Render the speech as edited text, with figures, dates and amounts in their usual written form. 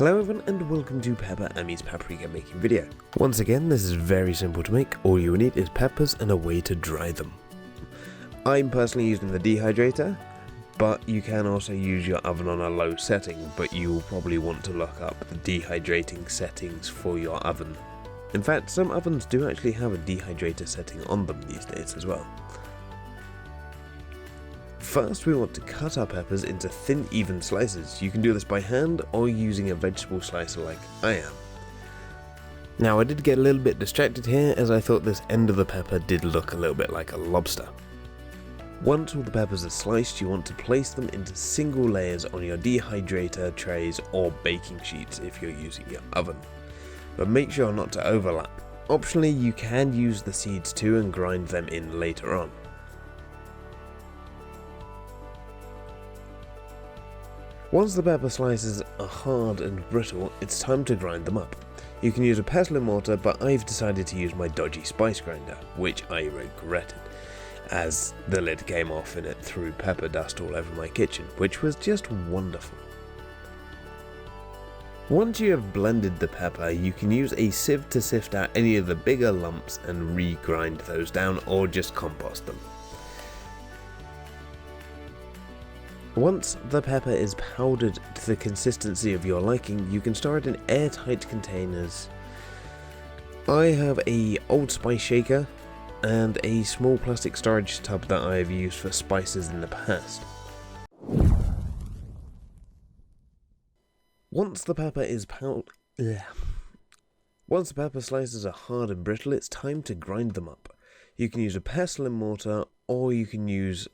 Hello everyone and welcome to PepperAmmy's paprika making video. Once again, this is very simple to make. All you need is peppers and a way to dry them. I'm personally using the dehydrator, but you can also use your oven on a low setting, but you will probably want to look up the dehydrating settings for your oven. In fact, some ovens do actually have a dehydrator setting on them these days as well. First, we want to cut our peppers into thin, even slices. You can do this by hand or using a vegetable slicer like I am. Now, I did get a little bit distracted here as I thought this end of the pepper did look a little bit like a lobster. Once all the peppers are sliced, you want to place them into single layers on your dehydrator trays or baking sheets if you're using your oven. But make sure not to overlap. Optionally, you can use the seeds too and grind them in later on. Once the pepper slices are hard and brittle, it's time to grind them up. You can use a pestle and mortar, but I've decided to use my dodgy spice grinder, which I regretted, as the lid came off and it threw pepper dust all over my kitchen, which was just wonderful. Once you have blended the pepper, you can use a sieve to sift out any of the bigger lumps and re-grind those down, or just compost them. Once the pepper is powdered to the consistency of your liking, you can store it in airtight containers. I have a Old Spice shaker and a small plastic storage tub that I have used for spices in the past. Once the pepper slices are hard and brittle, it's time to grind them up. You can use a pestle and mortar, or you can use